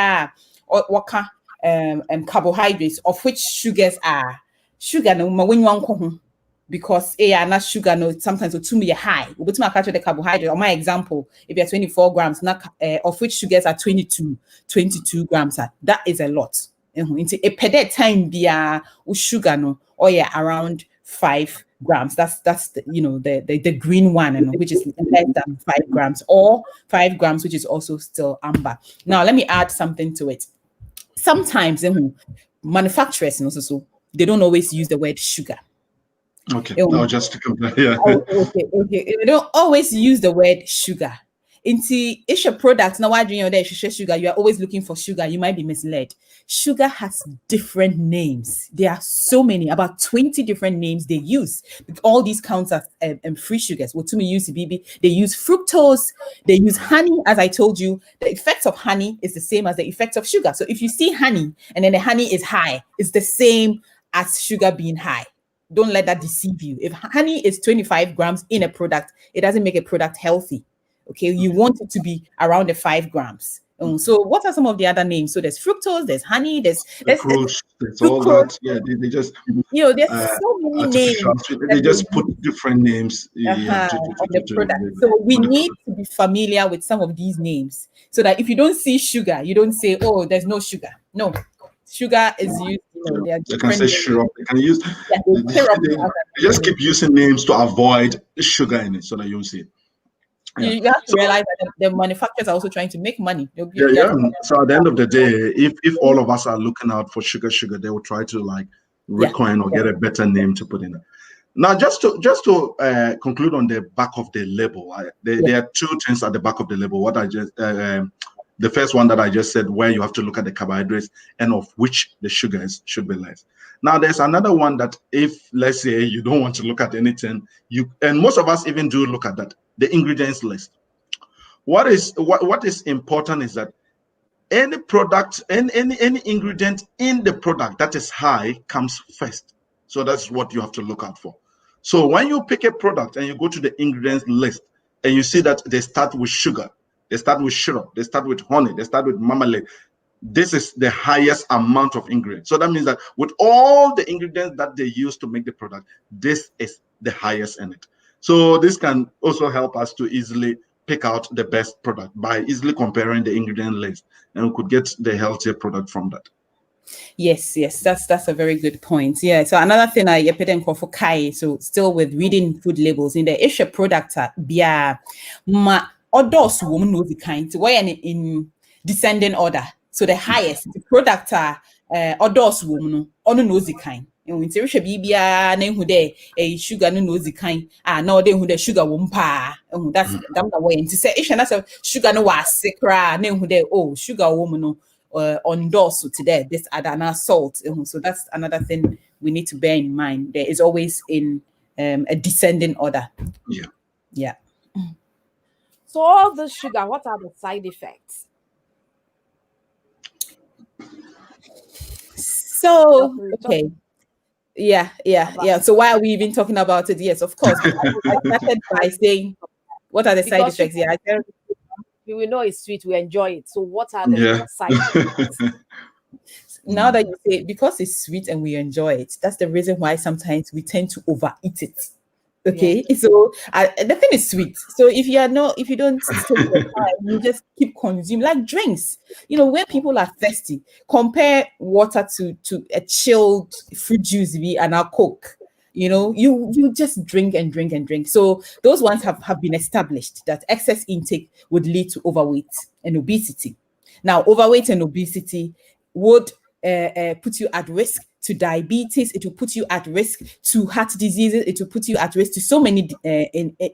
S2: carbohydrates, of which sugars are sugar no when you because not sugar no sometimes too me high. But to capture the carbohydrate. On my example, if you're 24 grams, of which sugars are 22 grams, that is a lot. Into a per time be sugar no around 5 grams. That's the green one, which is less than 5 grams, or 5 grams, which is also still amber. Now let me add something to it. Sometimes manufacturers also they don't always use the word sugar.
S3: Okay, no, just to compare. Yeah.
S2: Okay. They don't always use the word sugar. Into it's a product now. Why do you know sugar? You are always looking for sugar. You might be misled. Sugar has different names. There are so many, about 20 different names they use. All these counts as free sugars. What to me use BB? They use fructose. They use honey. As I told you, the effects of honey is the same as the effects of sugar. So if you see honey and then the honey is high, it's the same as sugar being high. Don't let that deceive you. If honey is 25 grams in a product, it doesn't make a product healthy. Okay, you want it to be around the 5 grams. So what are some of the other names? So there's fructose, there's honey, there's
S3: all that. Yeah, they just
S2: there's so many names.
S3: They just put different names
S2: on the product. So we need to be familiar with some of these names, so that if you don't see sugar, you don't say, "Oh, there's no sugar." No, sugar is used.
S3: They can say syrup. They can use. They just keep using names to avoid sugar in it, so that you don't see it.
S2: Yeah. You have to realize that the manufacturers are also trying to make money.
S3: So at the end of the day, if all of us are looking out for sugar, they will try to Recoin, or get a better name to put in it. Now, just to conclude on the back of the label, there are two things at the back of the label. What I just the first one that I just said, where you have to look at the carbohydrates and of which the sugars should be less. Now, there's another one that if, let's say, you don't want to look at anything, and most of us even do look at that, the ingredients list. What is important is that any product and any ingredient in the product that is high comes first. So that's what you have to look out for. So when you pick a product and you go to the ingredients list and you see that they start with sugar, they start with syrup, they start with honey, they start with marmalade, this is the highest amount of ingredients. So that means that with all the ingredients that they use to make the product, this is the highest in it. So this can also help us to easily pick out the best product by easily comparing the ingredient list, and we could get the healthier product from that.
S2: Yes, that's a very good point. Yeah. So another thing I put for Kai, so still with reading food labels in the issue product ma odos woman knows the kind why in descending order. So the highest the product odos woman on knows the kind. And when Terisha Bibia name who there a sugar no knows the kind no they who the sugar wumpa and that's the way to say that's a sugar no was secra name who there sugar woman no on dorsal today this adana salt. So that's another thing we need to bear in mind. There is always in a descending order. Yeah.
S1: So all this sugar, what are the side effects?
S2: So okay. Yeah. So why are we even talking about it? Yes, of course. I started by saying what are the side effects? Yeah,
S1: we know it's sweet, we enjoy it. So what are the side effects?
S2: Now that you say because it's sweet and we enjoy it, that's the reason why sometimes we tend to overeat it. Okay, so the thing is sweet. So if you don't take the time, you just keep consuming like drinks. When people are thirsty, compare water to a chilled fruit juice and a Coke. You just drink and drink and drink. So those ones have been established that excess intake would lead to overweight and obesity. Now, overweight and obesity would put you at risk to diabetes. It will put you at risk to heart diseases. It will put you at risk to so many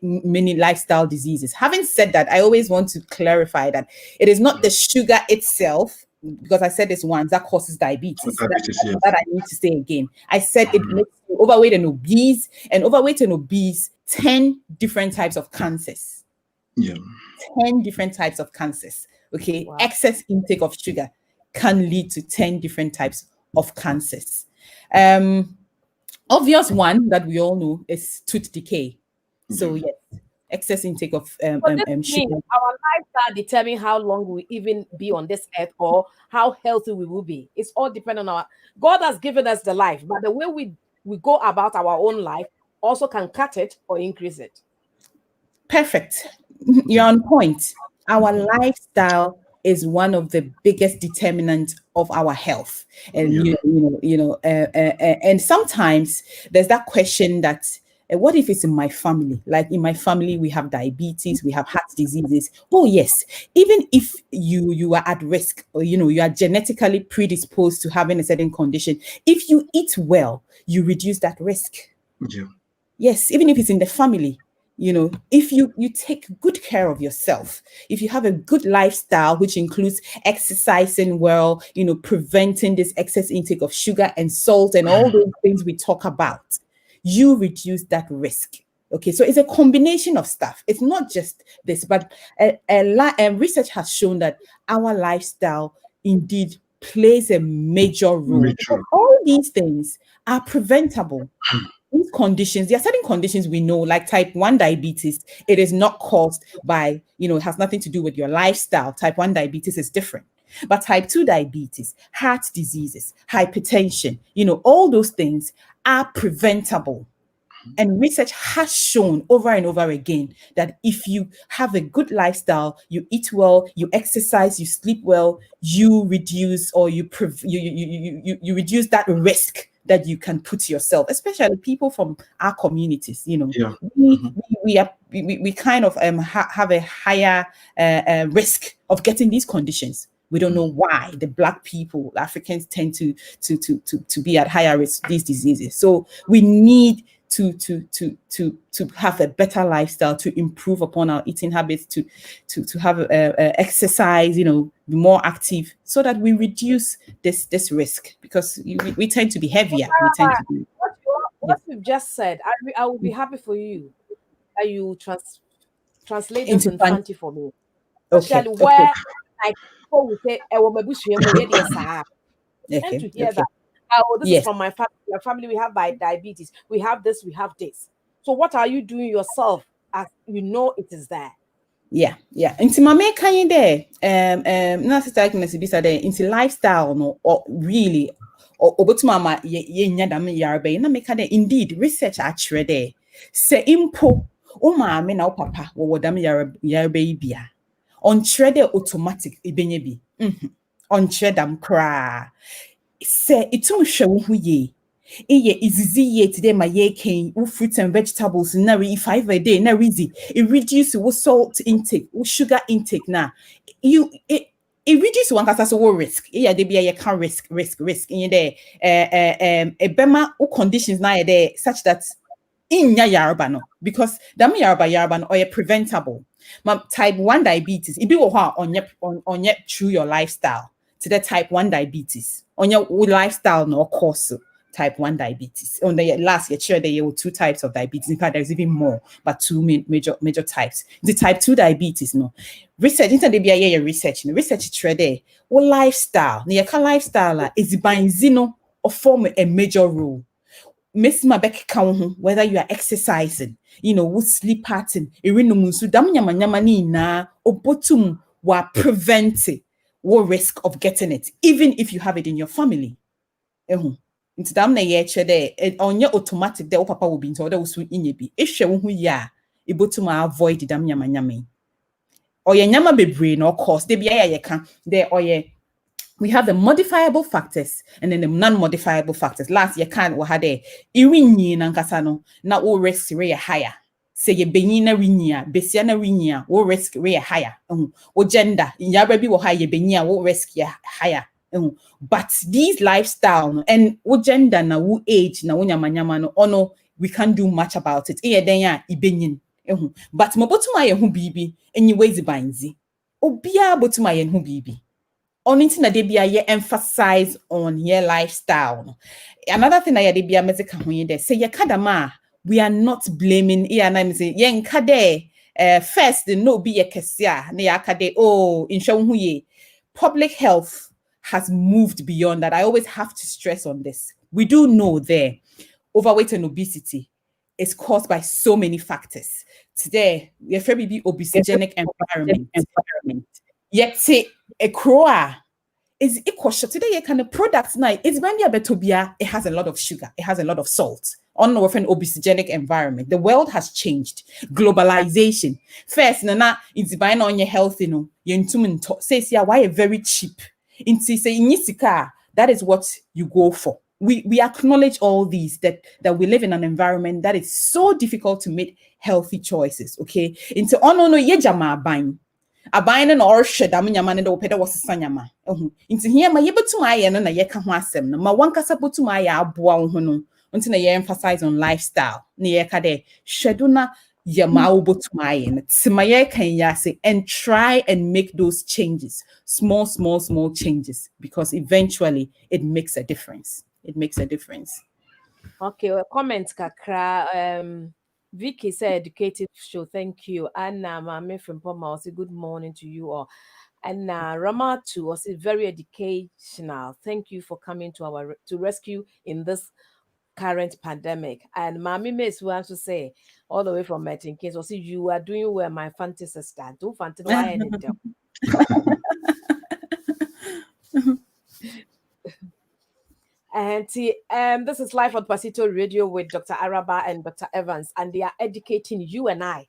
S2: many lifestyle diseases. Having said that, I always want to clarify that it is not the sugar itself, because I said this once, that causes diabetes. That I need to say again. I said it makes you overweight and obese, 10 different types of cancers. 10 different types of cancers. Okay, wow. Excess intake of sugar can lead to 10 different types of cancers. Obvious one that we all know is tooth decay. So yes, excess intake of sugar.
S1: Our lifestyle determine how long we even be on this earth or how healthy we will be. It's all dependent on God has given us the life, but the way we go about our own life also can cut it or increase it.
S2: Perfect. You're on point. Our lifestyle is one of the biggest determinants of our health. And and sometimes there's that question that what if it's in my family? Like in my family, we have diabetes, we have heart diseases. Oh yes, even if you are at risk or you are genetically predisposed to having a certain condition, if you eat well, you reduce that risk. Yes, even if it's in the family. If you take good care of yourself, if you have a good lifestyle, which includes exercising well, preventing this excess intake of sugar and salt and all those things we talk about, you reduce that risk. Okay, so it's a combination of stuff. It's not just this, but research has shown that our lifestyle indeed plays a major role. All these things are preventable. These conditions, there are certain conditions we know, like type 1 diabetes, it is not caused by, it has nothing to do with your lifestyle. Type 1 diabetes is different. But type 2 diabetes, heart diseases, hypertension, all those things are preventable. And research has shown over and over again that if you have a good lifestyle, you eat well, you exercise, you sleep well, you reduce or you reduce that risk that you can put yourself, especially people from our communities. We kind of have a higher risk of getting these conditions We don't know why the Black people, Africans, tend to be at higher risk of these diseases. So we need to have a better lifestyle, to improve upon our eating habits, to have exercise, be more active, so that we reduce this risk, because we tend to be heavier. We tend to be.
S1: What you've just said, I will be happy for you that you translate this
S2: Into
S1: in Fanti for me.
S2: Okay.
S1: Especially where like people will say, tend to hear that. Oh, this is from my family. Your family, we have diabetes. We have this, we have this. So what are you doing yourself as you know it is there?
S2: Yeah. Into my make kind there. Not diagnosis bisa there into lifestyle no, or really or mama ye nyadam yarbe na make there indeed research actually there. Say impo o mama na o papa wo dam yarbe bia. On trade automatic ibenye bi. On trade am kra. Say itum hwe wo hu ye. Iye izizi ye today my ye cane fruits and vegetables na 5 a day na easy. It reduce your salt intake, sugar intake now. It reduce one kasa so risk. Yeah, they be a can risk in there. A bema conditions now there such that in ya yaraba no, because dam yaraba no or preventable. Type 1 diabetes, it be on your through your lifestyle to the type 1 diabetes on your lifestyle no course. Type 1 diabetes. On the last year, there were 2 types of diabetes. In fact, there's even more, but 2 major types. The type 2 diabetes, no. Research, into the BIA research, there. What lifestyle, the lifestyle is by zino or form a major role. Miss Mabek count whether you are exercising, with sleep pattern, irinomusu, damnyamanyamani na, or botum wa prevent what risk of getting it, even if you have it in your family. Into damn na ye on your automatic the papa will be into other was in ye be issue who ya able to avoid the damn yama or ye nyama be brain or cost they be ye can there or ye we have the modifiable factors and then the non-modifiable factors. Last year can we had a irini nankasano na all risk rate higher. Say ye benina rinia, besiana rinia, all risk rate higher. O gender in yababi will higher benia, all risk ya higher. But these lifestyle and what gender na what age na nyama no ono we can't do much about it. But mobotuma ye hu bibi anyways banzi. Obia botuma ye hu bibi. On internet they be ye emphasize on your lifestyle. Another thing I be a mezika hu there say ye kadama we are not blaming na say ye nkade first the no be ye kesia na ya kade in show hu ye public health has moved beyond that. I always have to stress on this. We do know there overweight and obesity is caused by so many factors. Today, we have a obesogenic environment. Yet say a croa is equal. Today, you can products now. It's when you betobia, it has a lot of sugar, it has a lot of salt. On an obesogenic environment, the world has changed. Globalization. First, nana it's buying on your health, says why very cheap. That is what you go for. We acknowledge all these that we live in an environment that is so difficult to make healthy choices. Okay, into no ye jama buying a buying an or shed amanyama and opeda was sanyama. Into here my yebetu my and na ye can wasem no ma one kasabutu my abua hono until ye emphasize on lifestyle. Near kade sheduna and try and make those changes, small changes, because eventually it makes a difference.
S1: Okay, well, comments kakra. Vicky said educative show. Thank you. Anna Mame from Poma also good morning to you all. And Rama too was very educational. Thank you for coming to rescue in this current pandemic. And Mami Miss wants to say all the way from Martin Kings, see you are doing well, my fantasy sister. Don't fantasy anything. And this is live on Pasito Radio with Dr. Araba and Dr. Evans, and they are educating you and I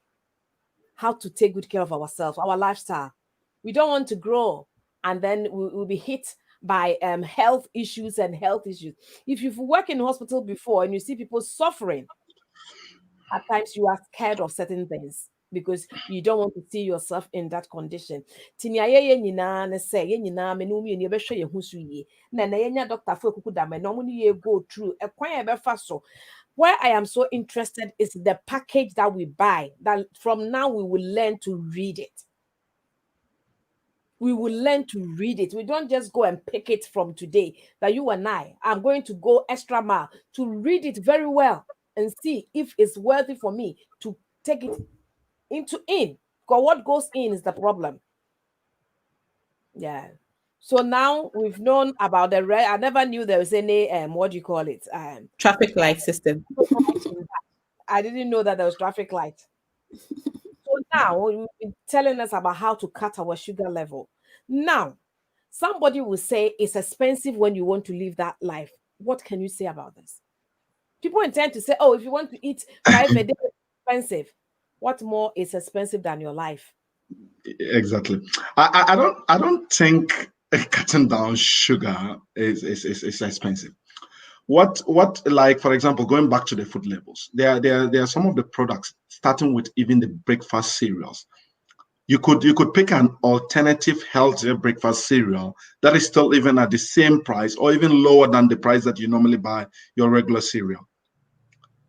S1: how to take good care of ourselves, our lifestyle. We don't want to grow and then we'll be hit by health issues. If you've worked in hospital before and you see people suffering, at times you are scared of certain things. because you don't want to see yourself in that condition. Tinia ye nyina ne say ye nyina me no mi ni be hwe ye hu so yi. Na na yenya doctor for kuku da me no mo ni go through e kwan e be fa so. Where I am so interested is the package that we buy, that from now we will learn to read it. We will learn to read it. We don't just go and pick it from today. That you and I'm going to go extra mile to read it very well and see if it's worthy for me to take it into in. Because what goes in is the problem. Yeah. So now we've known about the red. I never knew there was any what do you call it?
S2: Traffic light system.
S1: I didn't know that there was traffic light. So now you've been telling us about how to cut our sugar level. Now, somebody will say it's expensive when you want to live that life. What can you say about this? People intend to say, oh, if you want to eat 5 a day, it's expensive. What more is expensive than your life?
S3: Exactly. I don't think cutting down sugar is expensive. What like, for example, going back to the food labels, there are some of the products, starting with even the breakfast cereals. You could pick an alternative healthier breakfast cereal that is still even at the same price or even lower than the price that you normally buy your regular cereal.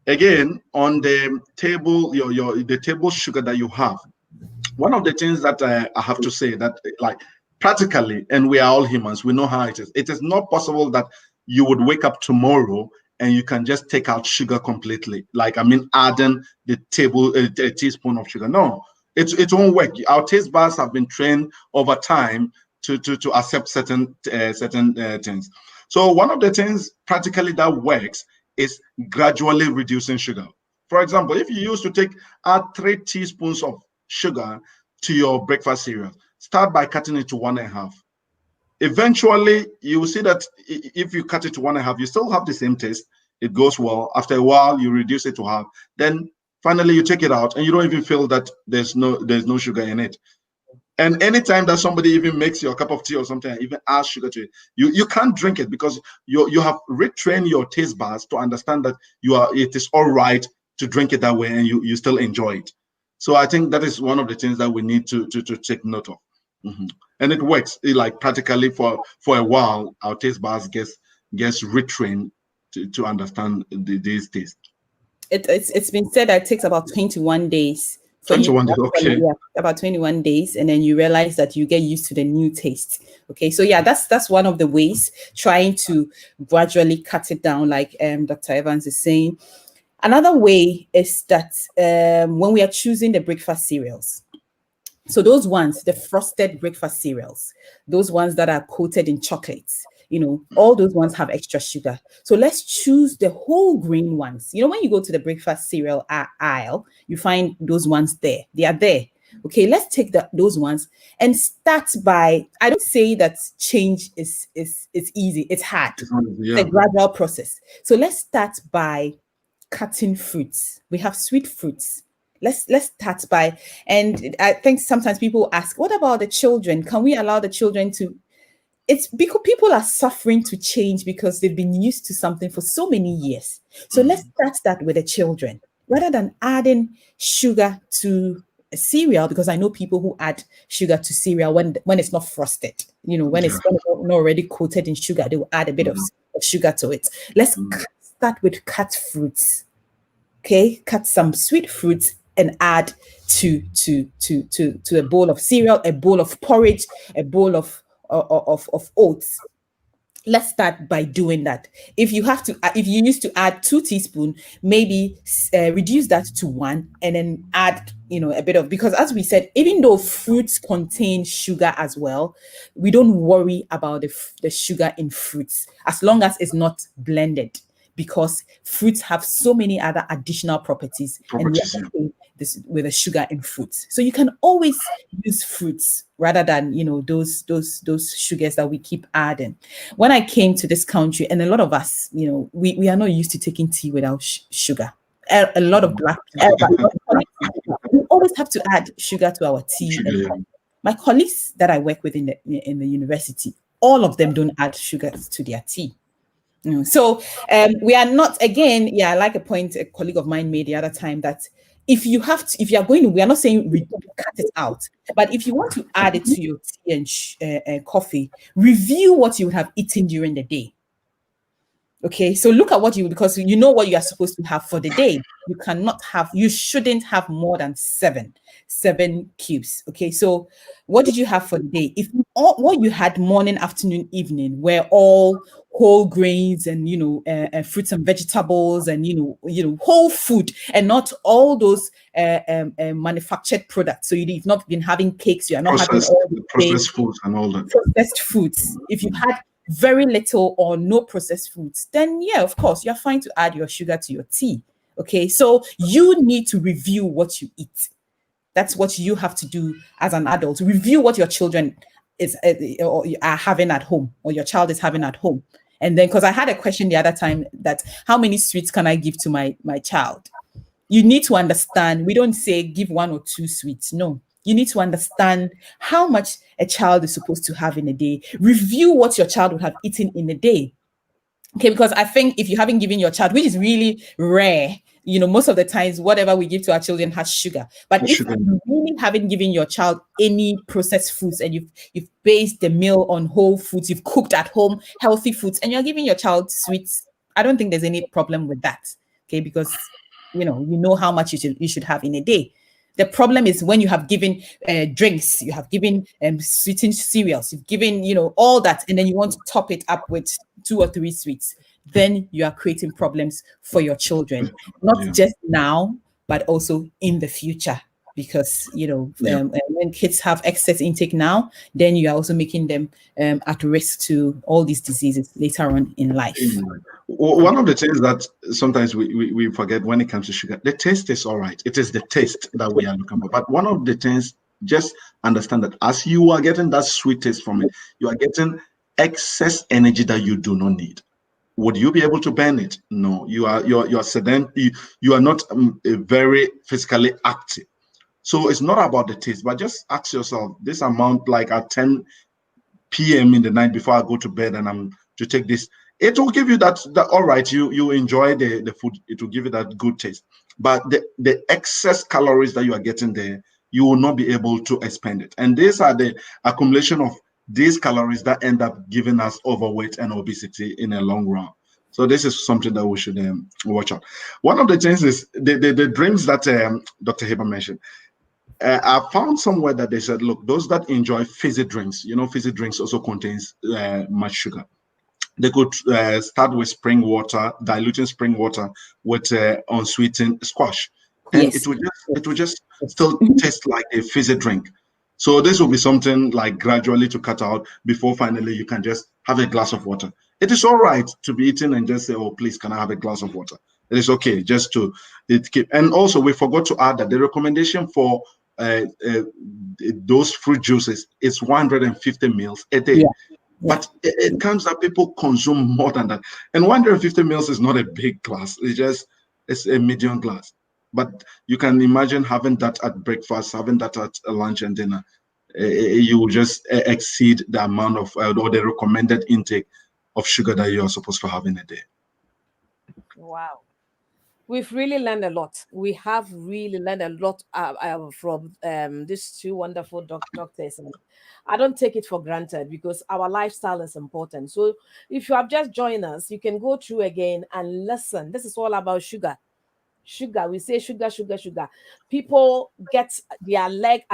S3: Again, on the table, the table sugar that you have, one of the things that I have to say that, like, practically, and we are all humans, we know how it is. It is not possible that you would wake up tomorrow and you can just take out sugar completely. Like, I mean, adding the a teaspoon of sugar. No, it won't work. Our taste buds have been trained over time to accept certain things. So one of the things practically that works is gradually reducing sugar. For example, if you used to add 3 teaspoons of sugar to your breakfast cereal, start by cutting it to 1.5. Eventually, you will see that if you cut it to 1.5, you still have the same taste. It goes well. After a while, you reduce it to half. Then finally, you take it out, and you don't even feel that there's no sugar in it. And anytime that somebody even makes your cup of tea or something, even adds sugar to it, you can't drink it because you have retrained your taste buds to understand that it is all right to drink it that way, and you still enjoy it. So I think that is one of the things that we need to take note of. And it works. Like, practically for a while, our taste buds gets retrained to understand these tastes.
S2: It's been said that it takes about 21 days.
S3: 21 days, okay.
S2: Yeah, about 21 days, and then you realize that you get used to the new taste. Okay, so yeah, that's one of the ways, trying to gradually cut it down, like Dr. Evans is saying. Another way is that when we are choosing the breakfast cereals, so those ones, the frosted breakfast cereals, those ones that are coated in chocolates, all those ones have extra sugar. So let's choose the whole grain ones. When you go to the breakfast cereal aisle, you find those ones there. They are there. Okay, let's take those ones and start by, I don't say that change is easy. It's hard. It's a gradual process. So let's start by cutting fruits. We have sweet fruits. Let's start by, and I think sometimes people ask, what about the children? Can we allow the children to? It's because people are suffering to change because they've been used to something for so many years. So let's start that with the children rather than adding sugar to a cereal, because I know people who add sugar to cereal when it's not frosted. When it's not already coated in sugar, they will add a bit of sugar to it. Let's start with cut fruits. Okay, cut some sweet fruits and add to a bowl of cereal, a bowl of porridge, a bowl of oats. Let's start by doing that. If you used to add 2 teaspoons, maybe reduce that to 1, and then add a bit of, because as we said, even though fruits contain sugar as well, we don't worry about the sugar in fruits as long as it's not blended, because fruits have so many other additional properties. And we are okay with the sugar in fruits. So you can always use fruits rather than those sugars that we keep adding. When I came to this country, and a lot of us, we are not used to taking tea without sugar. A lot of black people, we always have to add sugar to our tea. My colleagues that I work with in the university, all of them don't add sugar to their tea. So we are not, again, like a point a colleague of mine made the other time, that if you are going to, we are not saying cut it out, but if you want to add it to your tea and coffee, review what you have eaten during the day. Okay, so look at what because you know what you are supposed to have for the day. You shouldn't have more than seven cubes. Okay, so what did you have for the day? If what you had morning, afternoon, evening were all whole grains and fruits and vegetables and whole food, and not all those manufactured products. So you've not been having cakes, you are not having all the
S3: processed foods and all that.
S2: Processed foods. If you had very little or no processed foods, then yeah, of course, you're fine to add your sugar to your tea. Okay, so you need to review what you eat. That's what you have to do as an adult. Review what your children are having at home, or your child is having at home. And then, because I had a question the other time, that how many sweets can I give to my child? You need to understand, we don't say give 1 or 2 sweets. No, you need to understand how much a child is supposed to have in a day. Review what your child would have eaten in a day. Okay, because I think if you haven't given your child, which is really rare, most of the times, whatever we give to our children has sugar. But if you really haven't given your child any processed foods, and you've based the meal on whole foods, you've cooked at home, healthy foods, and you're giving your child sweets, I don't think there's any problem with that. Okay, because you know how much you should have in a day. The problem is when you have given drinks, you have given sweetened cereals, you've given, all that, and then you want to top it up with 2 or 3 sweets. Then you are creating problems for your children, not just now, but also in the future. Because, when kids have excess intake now, then you are also making them at risk to all these diseases later on in life.
S3: One of the things that sometimes we forget when it comes to sugar, the taste is all right. It is the taste that we are looking for. But one of the things, just understand that as you are getting that sweet taste from it, you are getting excess energy that you do not need. Would you be able to burn it? No, you are sedentary. You are not very physically active. So it's not about the taste, but just ask yourself, this amount, like at 10 p.m. in the night before I go to bed, and I'm to take this, it will give you that all right, you enjoy the food, it will give you that good taste. But the excess calories that you are getting there, you will not be able to expend it. And these are the accumulation of these calories that end up giving us overweight and obesity in a long run. So this is something that we should watch out. One of the things is the drinks that Dr. Heber mentioned. I found somewhere that they said, look, those that enjoy fizzy drinks, fizzy drinks also contains much sugar. They could start with spring water, diluting spring water with unsweetened squash, and it will just still taste like a fizzy drink. So this will be something like gradually to cut out before finally you can just have a glass of water. It is all right to be eaten and just say, oh, please, can I have a glass of water? It is okay just to keep. And also, we forgot to add that the recommendation for those fruit juices is 150 mils a day. But it comes that people consume more than that. And 150 mils is not a big glass. It's a medium glass. But you can imagine having that at breakfast, having that at lunch and dinner. You will just exceed the amount of or the recommended intake of sugar that you are supposed to have in a day.
S1: Wow. We've really learned a lot. We have really learned a lot from these 2 wonderful doctors. And I don't take it for granted because our lifestyle is important. So if you have just joined us, you can go through again and listen. This is all about sugar. Sugar. We say sugar, sugar, sugar. People get their leg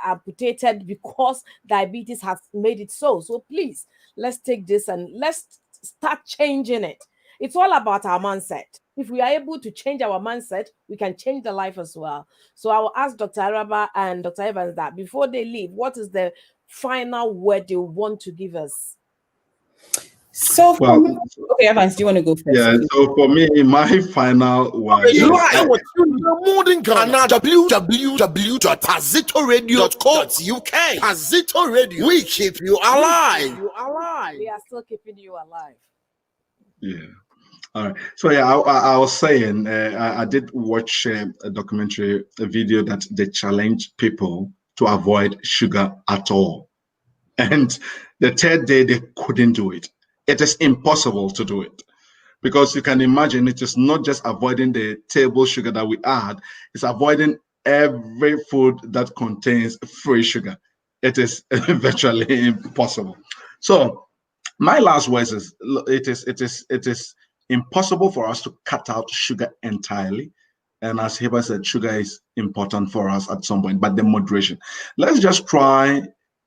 S1: amputated because diabetes has made it so. So please, let's take this and let's start changing it. It's all about our mindset. If we are able to change our mindset, we can change the life as well. So I will ask Dr. Araba and Dr. Evans that before they leave, what is the final word they want to give us?
S2: So, okay, Evans, do you want to go first?
S3: Yeah, so for me, my final word is
S4: www.pazitoradio.co.uk. Pazito Radio, we keep you alive.
S1: We are still keeping you alive.
S3: Yeah. All right. So yeah, I was saying I did watch a documentary, a video that they challenge people to avoid sugar at all, and the 3rd day they couldn't do it. It is impossible to do it because you can imagine it is not just avoiding the table sugar that we add, it's avoiding every food that contains free sugar. It is virtually impossible. So my last words is it is impossible for us to cut out sugar entirely. And as Heba said, sugar is important for us at some point, but the moderation. Let's just try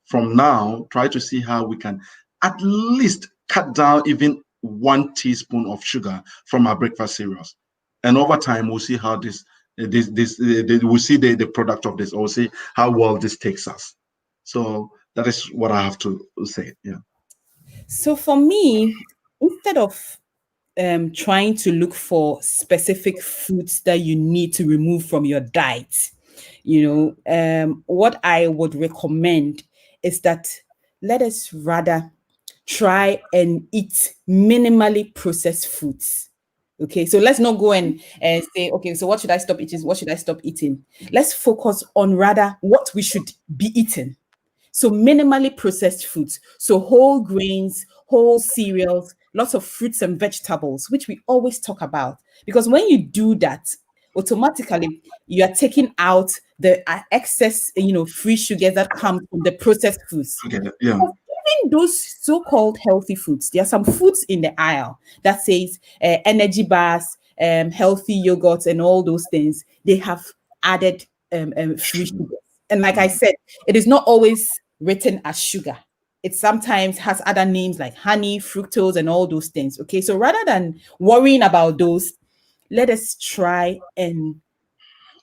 S3: from now, try to see how we can at least cut down even 1 teaspoon of sugar from our breakfast cereals. And over time, we'll see how we'll see the product of this, or we'll see how well this takes us. So that is what I have to say. Yeah.
S2: So for me, instead of trying to look for specific foods that you need to remove from your diet, what I would recommend is that let us rather try and eat minimally processed foods. Okay, so let's not go and say, okay, so what should I stop eating? What should I stop eating? Let's focus on rather what we should be eating. So minimally processed foods, so whole grains, whole cereals, lots of fruits and vegetables, which we always talk about. Because when you do that, automatically you are taking out the excess, free sugars that come from the processed foods.
S3: Okay, yeah.
S2: Even those so-called healthy foods, there are some foods in the aisle that says energy bars, healthy yogurts, and all those things. They have added free sugars. And like I said, it is not always written as sugar. It sometimes has other names like honey, fructose, and all those things. Okay, so rather than worrying about those, let us try and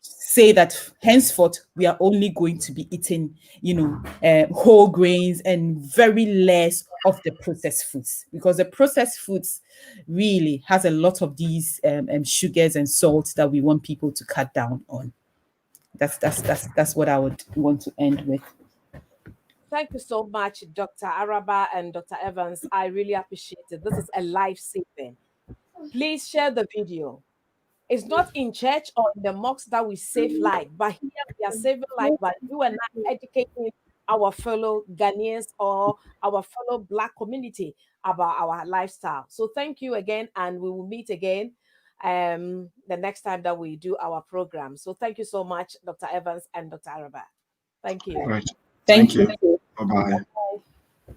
S2: say that henceforth we are only going to be eating, whole grains and very less of the processed foods, because the processed foods really has a lot of these sugars and salts that we want people to cut down on. That's what I would want to end with.
S1: Thank you so much, Dr. Araba and Dr. Evans. I really appreciate it. This is a life-saving. Please share the video. It's not in church or in the mosque that we save life, but here we are saving life by you and I educating our fellow Ghanaians or our fellow Black community about our lifestyle. So thank you again, and we will meet again the next time that we do our program. So thank you so much, Dr. Evans and Dr. Araba. Thank you.
S3: Right.
S2: Thank you.
S3: Bye-bye.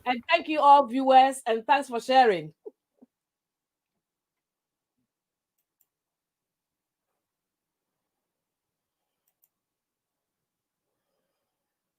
S1: And thank you all viewers, and thanks for sharing.